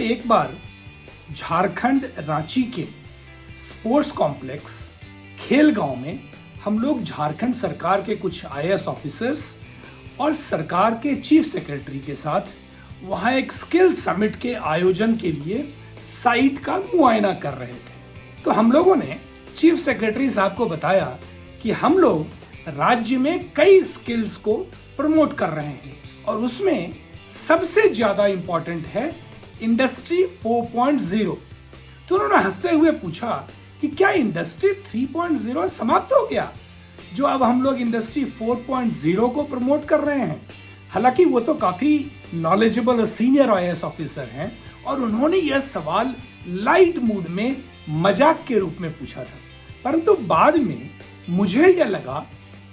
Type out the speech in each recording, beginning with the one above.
एक बार झारखंड रांची के sports complex खेल गांव में हम लोग झारखंड सरकार के कुछ आईएएस ऑफिसर्स और सरकार के चीफ सेक्रेटरी के साथ वहां एक स्किल समिट के आयोजन के लिए साइट का मुआयना कर रहे थे। तो हम लोगों ने चीफ सेक्रेटरी साहब को बताया कि हम लोग राज्य में कई स्किल्स को प्रमोट कर रहे हैं और उसमें सबसे ज्यादा इंपॉर्टेंट है इंडस्ट्री 4.0। तो उन्होंने हंसते हुए पूछा कि क्या इंडस्ट्री 3.0 समाप्त हो गया जो अब हम लोग इंडस्ट्री 4.0 को प्रमोट कर रहे हैं। हालांकि वो तो काफी नॉलेजेबल सीनियर आईएएस ऑफिसर हैं और उन्होंने यह सवाल लाइट मूड में मजाक के रूप में पूछा था, परंतु बाद में मुझे यह लगा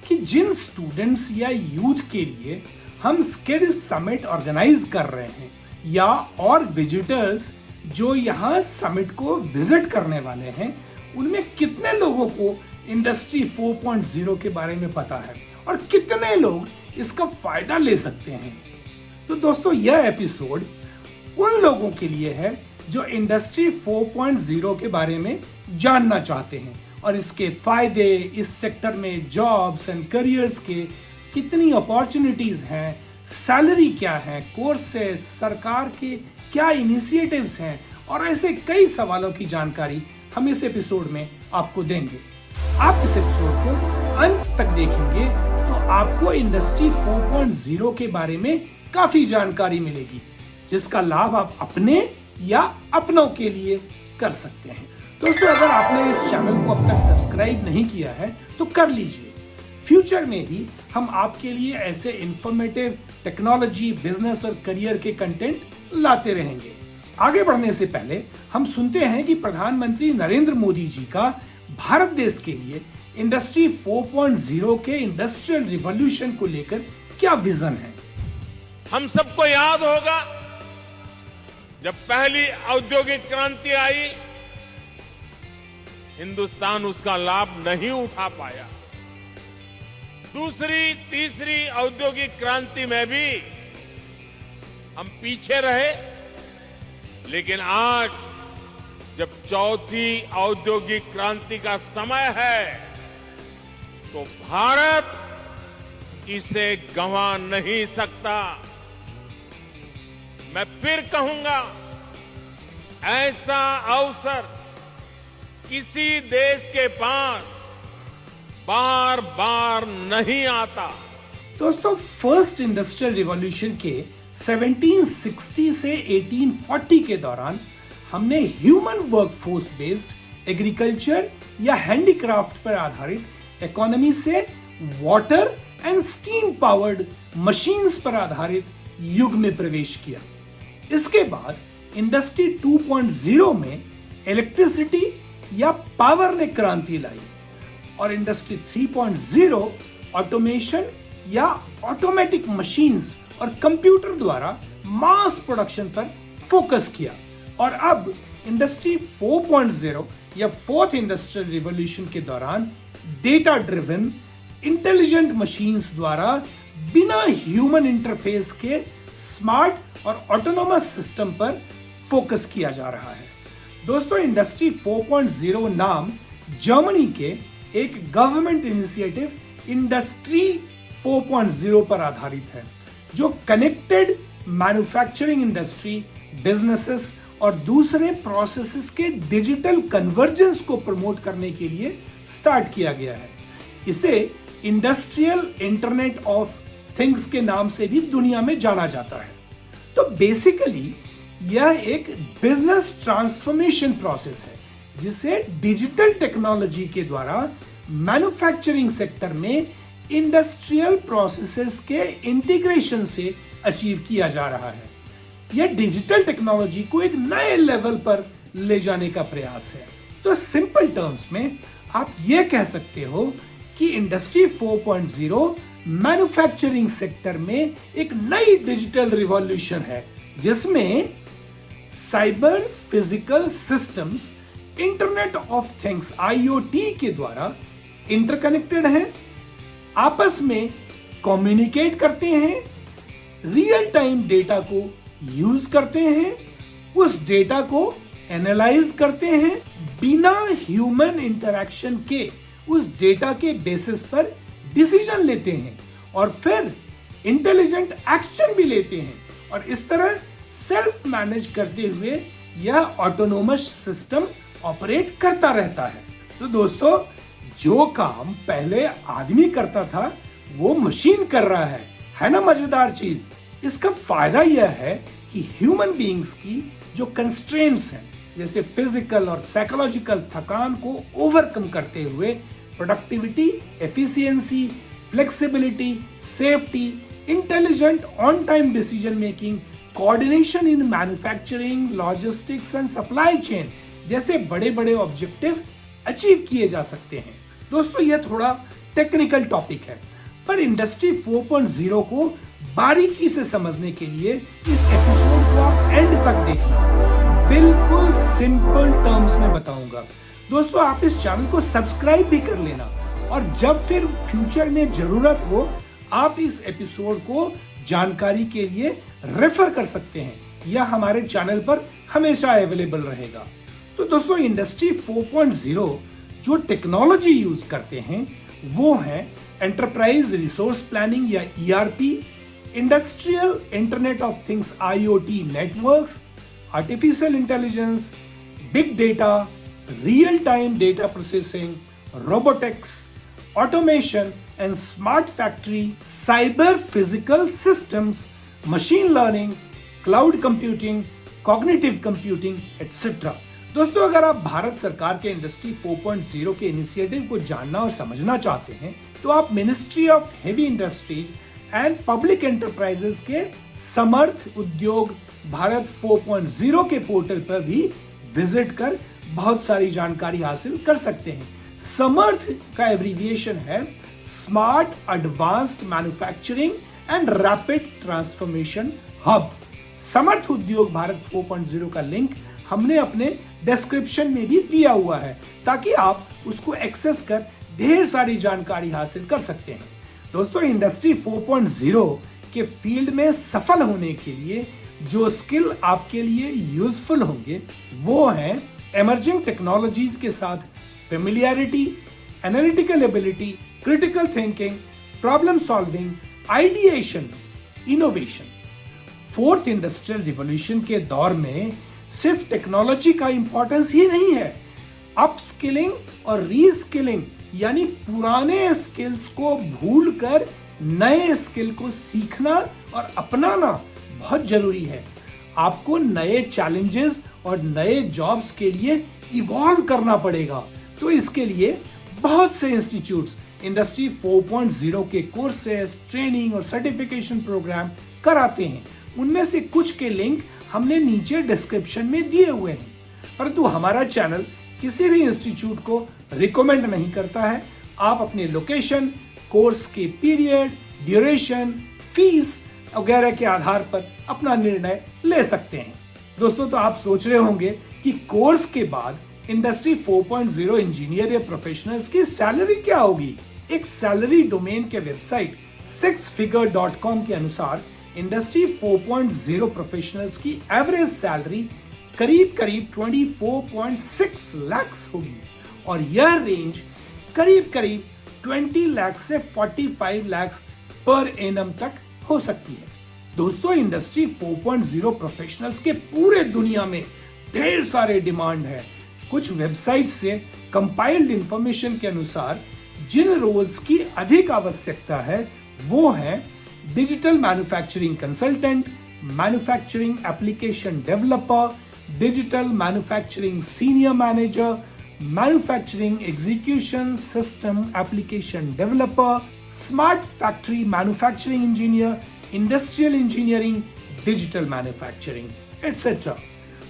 कि जिन स्टूडेंट्स या यूथ के लिए हम स्किल समिट ऑर्गेनाइज कर रहे हैं या और विजिटर्स जो यहाँ समिट को विजिट करने वाले हैं, उनमें कितने लोगों को इंडस्ट्री 4.0 के बारे में पता है और कितने लोग इसका फायदा ले सकते हैं। तो दोस्तों, यह एपिसोड उन लोगों के लिए है जो इंडस्ट्री 4.0 के बारे में जानना चाहते हैं और इसके फायदे, इस सेक्टर में जॉब्स एंड करियर्स के कितनी अपॉर्चुनिटीज हैं, सैलरी क्या है, कोर्सेस, सरकार के क्या इनिशिएटिव्स हैं और ऐसे कई सवालों की जानकारी हम इस एपिसोड में आपको देंगे। आप इस एपिसोड को अंत तक देखेंगे तो आपको इंडस्ट्री 4.0 के बारे में काफी जानकारी मिलेगी जिसका लाभ आप अपने या अपनों के लिए कर सकते हैं। दोस्तों, अगर आपने इस चैनल को अब तक सब्सक्राइब नहीं किया है तो कर लीजिए। फ्यूचर में भी हम आपके लिए ऐसे इंफॉर्मेटिव टेक्नोलॉजी, बिजनेस और करियर के कंटेंट लाते रहेंगे। आगे बढ़ने से पहले हम सुनते हैं कि प्रधानमंत्री नरेंद्र मोदी जी का भारत देश के लिए इंडस्ट्री 4.0 के इंडस्ट्रियल रिवॉल्यूशन को लेकर क्या विजन है। हम सबको याद होगा जब पहली औद्योगिक क्रांति आई, हिंदुस्तान उसका लाभ नहीं उठा पाया। दूसरी, तीसरी औद्योगिक क्रांति में भी हम पीछे रहे, लेकिन आज जब चौथी औद्योगिक क्रांति का समय है तो भारत इसे गंवा नहीं सकता। मैं फिर कहूंगा, ऐसा अवसर किसी देश के पास बार बार नहीं आता। दोस्तों, फर्स्ट इंडस्ट्रियल रिवॉल्यूशन के 1760 से 1840 के दौरान हमने ह्यूमन वर्कफोर्स बेस्ड एग्रीकल्चर या हैंडीक्राफ्ट पर आधारित इकोनॉमी से water and steam powered machines पर आधारित युग में प्रवेश किया। इसके बाद इंडस्ट्री 2.0 में इलेक्ट्रिसिटी या पावर ने क्रांति लाई और इंडस्ट्री 3.0 ऑटोमेशन या ऑटोमेटिक मशीन्स और कंप्यूटर द्वारा मास प्रोडक्शन पर फोकस किया। और अब इंडस्ट्री 4.0 या फोर्थ इंडस्ट्रियल रिवॉल्यूशन के दौरान डेटा ड्रिवन इंटेलिजेंट मशीन्स द्वारा बिना ह्यूमन इंटरफेस के स्मार्ट और ऑटोनोमस सिस्टम पर फोकस किया जा रहा है। दोस्तों, इंडस्ट्री 4.0 नाम जर्मनी के एक गवर्नमेंट इनिशिएटिव इंडस्ट्री 4.0 पर आधारित है जो कनेक्टेड मैन्युफैक्चरिंग इंडस्ट्री, बिजनेसेस और दूसरे प्रोसेसेस के डिजिटल कन्वर्जेंस को प्रमोट करने के लिए स्टार्ट किया गया है। इसे इंडस्ट्रियल इंटरनेट ऑफ थिंग्स के नाम से भी दुनिया में जाना जाता है। तो बेसिकली यह एक बिजनेस ट्रांसफॉर्मेशन प्रोसेस है जिसे डिजिटल टेक्नोलॉजी के द्वारा मैन्युफैक्चरिंग सेक्टर में इंडस्ट्रियल प्रोसेसेस के इंटीग्रेशन से अचीव किया जा रहा है। यह डिजिटल टेक्नोलॉजी को एक नए लेवल पर ले जाने का प्रयास है। तो सिंपल टर्म्स में आप यह कह सकते हो कि इंडस्ट्री 4.0 मैन्युफैक्चरिंग सेक्टर में एक नई डिजिटल रिवॉल्यूशन है जिसमें cyber physical systems internet of things IoT के द्वारा इंटरकनेक्टेड हैं, आपस में कम्युनिकेट करते हैं, रियल टाइम डेटा को यूज करते हैं, उस डेटा को एनालाइज करते हैं, बिना ह्यूमन इंटरैक्शन के उस डेटा के बेसिस पर डिसीजन लेते हैं और फिर इंटेलिजेंट एक्शन भी लेते हैं, और इस तरह सेल्फ मैनेज करते हुए यह ऑटोनोमस सिस्टम ऑपरेट करता रहता है। तो दोस्तों, जो काम पहले आदमी करता था वो मशीन कर रहा है ना मजेदार चीज। इसका फायदा यह है कि ह्यूमन बीइंग्स की जो कंस्ट्रेंट्स हैं, जैसे फिजिकल और साइकोलॉजिकल थकान को ओवरकम करते हुए productivity, efficiency, flexibility, safety, intelligent on time decision making, coordination in manufacturing, logistics and supply chain जैसे बड़े बड़े ऑब्जेक्टिव अचीव किए जा सकते हैं। दोस्तों, यह थोड़ा टेक्निकल टॉपिक है, पर इंडस्ट्री 4.0 को बारीकी से समझने के लिए इस एपिसोड को आप एंड तक देखना। बिल्कुल सिंपल टर्म्स में बताऊंगा। दोस्तों, आप इस चैनल को सब्सक्राइब भी कर लेना, और जब फिर फ्यूचर में जरूरत हो आप इस एपिसोड को जानकारी के लिए रेफर कर सकते हैं। यह हमारे चैनल पर हमेशा अवेलेबल रहेगा। तो दोस्तों, इंडस्ट्री 4.0 जो टेक्नोलॉजी यूज करते हैं वो है एंटरप्राइज रिसोर्स प्लानिंग या ERP, industrial internet of things IoT networks, artificial intelligence, big data, real time data processing, robotics, automation and smart factory, cyber physical systems, machine learning, cloud computing, cognitive computing etcetera. दोस्तों, अगर आप भारत सरकार के industry 4.0 के initiative को जानना और समझना चाहते हैं तो आप ministry of heavy industries and public enterprises के समर्थ उद्योग भारत 4.0 के पोर्टल पर भी विजिट कर बहुत सारी जानकारी हासिल कर सकते हैं। समर्थ का एब्रीविएशन है smart advanced manufacturing and rapid transformation hub. Samarth Udyog Bharat 4.0 का लिंक हमने अपने डिस्क्रिप्शन में भी दिया हुआ है, ताकि आप उसको एक्सेस कर ढेर सारी जानकारी हासिल कर सकते हैं। दोस्तों, इंडस्ट्री 4.0 के फील्ड में सफल होने के लिए जो स्किल आपके लिए यूजफुल होंगे वो हैं इमर्जिंग टेक्नोलॉजीज के साथ familiarity, analytical ability, critical thinking, problem solving, ideation, innovation. Fourth industrial revolution के दौर में सिर्फ टेक्नोलॉजी का इंपॉर्टेंस ही नहीं है, अपस्किलिंग और रीस्किलिंग यानी पुराने स्किल्स को भूलकर नए स्किल को सीखना और अपनाना बहुत जरूरी है। आपको नए चैलेंजेस और नए जॉब्स के लिए इवॉल्व करना पड़ेगा। तो इसके लिए बहुत से इंस्टीट्यूट्स इंडस्ट्री 4.0 के कोर्सेस, ट्रेनिंग और सर्टिफिकेशन प्रोग्राम कराते हैं। उनमें से कुछ के लिंक हमने नीचे डिस्क्रिप्शन में दिए हुए हैं, परंतु हमारा चैनल किसी भी इंस्टीट्यूट को रिकमेंड नहीं करता है। आप अपने लोकेशन, कोर्स के पीरियड, ड्यूरेशन, फीस वगैरह के आधार पर अपना निर्णय ले सकते हैं। दोस्तों, तो आप सोच रहे होंगे कि कोर्स के बाद इंडस्ट्री 4.0 इंजीनियर या प्रोफेशनल्स की सैलरी क्या होगी। एक सैलरी डोमेन के वेबसाइट sixfigure.com के अनुसार इंडस्ट्री 4.0 प्रोफेशनल्स की एवरेज सैलरी करीब 24.6 लाख होगी, और यह रेंज करीब 20 लाख से 45 लाख पर एनम तक हो सकती है। दोस्तों, इंडस्ट्री 4.0 प्रोफेशनल्स के पूरे दुनिया में ढेर सारे डिमांड है। कुछ वेबसाइट से कंपाइल्ड इंफॉर्मेशन के अनुसार जिन रोल्स की अधिक आवश्यकता है वो है digital manufacturing consultant, manufacturing application developer, digital manufacturing senior manager, manufacturing execution system application developer, smart factory manufacturing engineer, industrial engineering, digital manufacturing etcetera.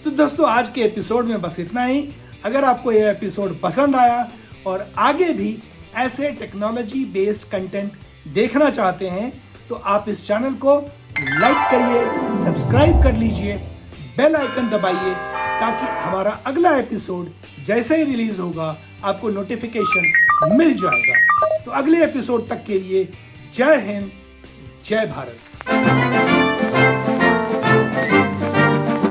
तो दोस्तों, आज के एपिसोड में बस इतना ही। अगर आपको यह एपिसोड पसंद आया और आगे भी ऐसे टेक्नोलॉजी बेस्ड कंटेंट देखना चाहते हैं तो आप इस चैनल को लाइक करिए, सब्सक्राइब कर लीजिए, बेल आइकन दबाइए, ताकि हमारा अगला एपिसोड जैसे ही रिलीज होगा आपको नोटिफिकेशन मिल जाएगा। तो अगले एपिसोड तक के लिए जय हिंद, जय भारत।